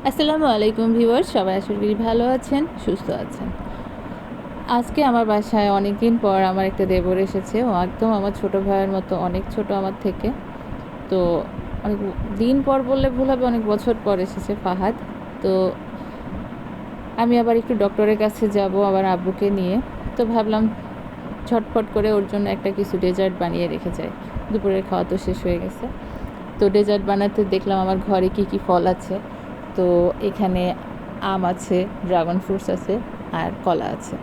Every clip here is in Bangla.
আসসালামু আলাইকুম ভিউয়ার্স, সবাই আশা করি ভালো আছেন, সুস্থ আছেন। আজকে আমার বাসায় অনেক দিন পর আমার একটা দেবর এসেছে। ও একদম আমার ছোট ভাইয়ের মতো, অনেক ছোট আমার থেকে। তো অনেক দিন পর বললে ভুল হবে, অনেক বছর পর এসেছে ফাহাদ। তো আমি আবার একটু ডক্টরের কাছে যাব আবার আব্বুকে নিয়ে। তো ভাবলাম ঝটফট করে ওর জন্য একটা কিছু ডেজার্ট বানিয়ে রেখে যাই। দুপুরের খাওয়া তো শেষ হয়ে গেছে। তো ডেজার্ট বানাতে দেখলাম আমার ঘরে কি কি ফল আছে। তো এখানে আম আছে, ড্রাগন ফ্রুটস আছে, আর কলা আছে,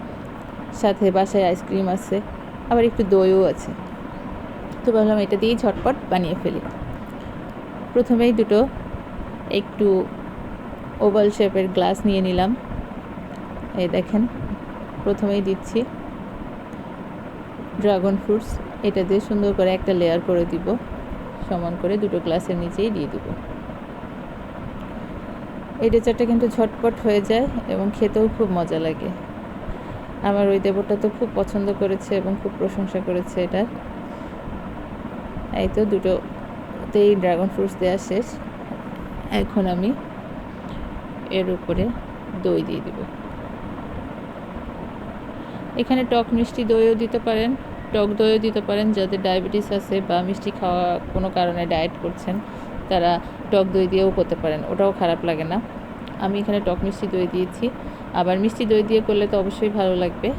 সাথে বাসায় আইসক্রিম আছে, আবার একটু দইও আছে। তো ভাবলাম এটা দিয়েই ঝটপট বানিয়ে ফেলি। প্রথমেই দুটো একটু ওভাল শেপের গ্লাস নিয়ে নিলাম। এই দেখেন, প্রথমেই দিচ্ছি ড্রাগন ফ্রুটস। এটা দিয়ে সুন্দর করে একটা লেয়ার করে দিব, সমান করে দুটো গ্লাসের নিচেই দিয়ে দিব। এই ডেজার্টটা কিন্তু ঝটপট হয়ে যায় এবং খেতেও খুব মজা লাগে। আমার ওই দেবরটা তো খুব পছন্দ করেছে এবং খুব প্রশংসা করেছে এটার। এই তো দুটোতেই ড্রাগন ফ্রুটস দেওয়া শেষ। এখন আমি এর উপরে দই দিয়ে দিব। এখানে টক মিষ্টি দইও দিতে পারেন, টক দইও দিতে পারেন। যাদের ডায়াবেটিস আছে বা মিষ্টি খাওয়া কোনো কারণে ডায়েট করছেন, তারা টক দই দিয়েও করতে পারেন, ওটাও খারাপ লাগে না। আমি এখানে টক মিষ্টি দই দিয়েছি। আবার মিষ্টি দই দিয়ে করলে তো অবশ্যই ভালো লাগবে।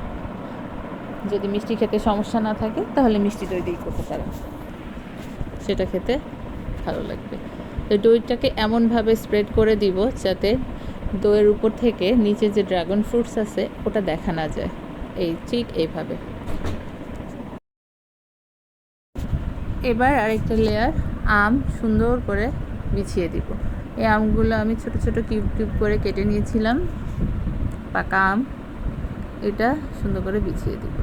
যদি মিষ্টি খেতে সমস্যা না থাকে তাহলে মিষ্টি দই দিয়েই করতে পারেন, সেটা খেতে ভালো লাগবে। তো দইটাকে এমনভাবে স্প্রেড করে দিব যাতে দইয়ের উপর থেকে নিচে যে ড্রাগন ফ্রুটস আছে ওটা দেখা না যায়। এই ঠিক এইভাবে। এবার আরেকটা লেয়ার আম সুন্দর করে বিছিয়ে দিব। এই আমগুলো আমি ছোট ছোট কিউব কিউব করে কেটে নিয়েছিলাম, পাকা আম। এটা সুন্দর করে বিছিয়ে দিব।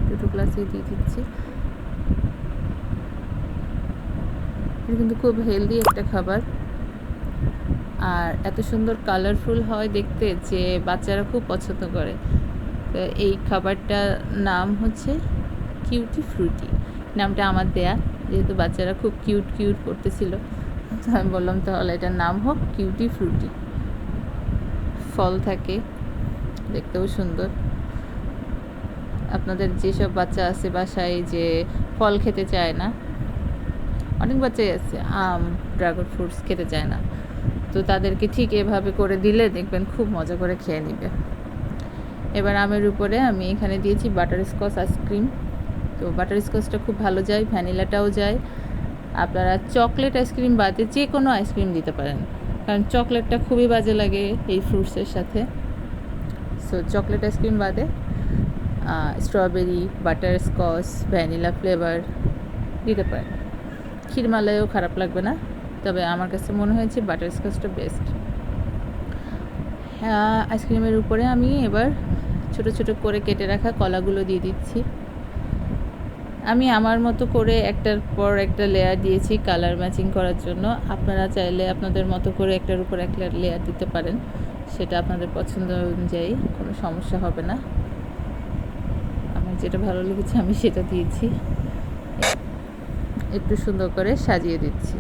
দুটো গ্লাসে দিয়ে দিচ্ছি। এটা কিন্তু খুব হেলদি একটা খাবার, আর এত সুন্দর কালারফুল হয় দেখতে যে বাচ্চারা খুব পছন্দ করে। তো এই খাবারটার নাম হচ্ছে কিউটি ফ্রুটি। নামটা আমার দেয়া, যেহেতু বাচ্চারা খুব কিউট কিউট করতেছিল, তো আমি বললাম তাহলে এটার নাম হোক কিউটি ফ্রুটি। ফল থাকে, দেখতেও সুন্দর। আপনাদের যেসব বাচ্চা আছে বাসায় যে ফল খেতে চায় না, অনেক বাচ্চাই আছে আম ড্রাগন ফ্রুটস খেতে চায় না, তো তাদেরকে ঠিক এভাবে করে দিলে দেখবেন খুব মজা করে খেয়ে নেবে। এবার আমের উপরে আমি এখানে দিয়েছি বাটারস্কচ আইসক্রিম। তো বাটারস্কচটা খুব ভালো যায়, ভ্যানিলাটাও যায়। আপনারা চকলেট আইসক্রিম বাদে যে কোনো আইসক্রিম দিতে পারেন, কারণ চকলেটটা খুবই বাজে লাগে এই ফ্রুটসের সাথে। সো চকলেট আইসক্রিম বাদে স্ট্রবেরি, বাটারস্কচ, ভ্যানিলা ফ্লেভার দিতে পারেন। ক্ষীরমালাইও খারাপ লাগবে না, তবে আমার কাছে মনে হয়েছে বাটারস্কচটা বেস্ট। হ্যাঁ, আইসক্রিমের উপরে আমি এবার ছোট ছোট করে কেটে রাখা কলাগুলো দিয়ে দিচ্ছি। আমি আমার মতো করে একটার পর একটা লেয়ার দিয়েছি কালার ম্যাচিং করার জন্য। আপনারা চাইলে আপনাদের মতো করে একটার উপর একটা লেয়ার দিতে পারেন, সেটা আপনাদের পছন্দ অনুযায়ী, কোনো সমস্যা হবে না। আমার যেটা ভালো লেগেছে আমি সেটা দিয়েছি। একটু সুন্দর করে সাজিয়ে দিচ্ছি।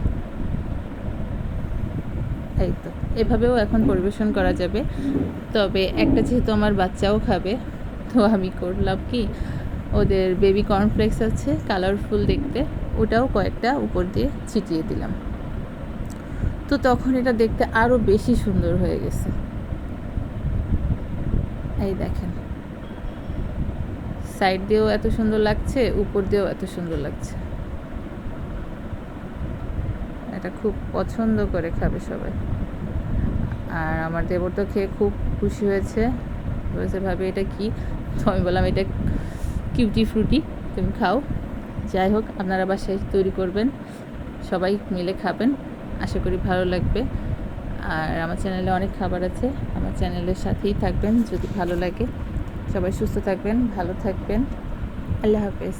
এই তো, এভাবেও এখন পরিবেশন করা যাবে। তবে একটা যেহেতু আমার বাচ্চাও খাবে, তো আমি করলাম কি, ওদের বেবি কর্নফ্লেক্স আছে কালারফুল দেখতে, ওটাও কয়েকটা উপর দিয়ে ছিটিয়ে দিলাম। তো তখন এটা দেখতে আরও বেশি সুন্দর হয়ে গেছে। এই দেখেন, সাইড দিয়েও এত সুন্দর লাগছে, উপর দিয়েও এত সুন্দর লাগছে। এটা খুব পছন্দ করে খাবে সবাই। আর আমার দেবর তো খেয়ে খুব খুশি হয়েছে, বলেছে ভাবে এটা কি। তো আমি বললাম এটা কিউটি ফ্রুটি, তুমি খাও। যাই হোক, আপনারা বাসায় তৈরি করবেন, সবাই মিলে খাবেন, আশা করি ভালো লাগবে। আর আমার চ্যানেলে অনেক খাবার আছে, আমার চ্যানেলের সাথেই থাকবেন যদি ভালো লাগে। সবাই সুস্থ থাকবেন, ভালো থাকবেন। আল্লাহ হাফেজ।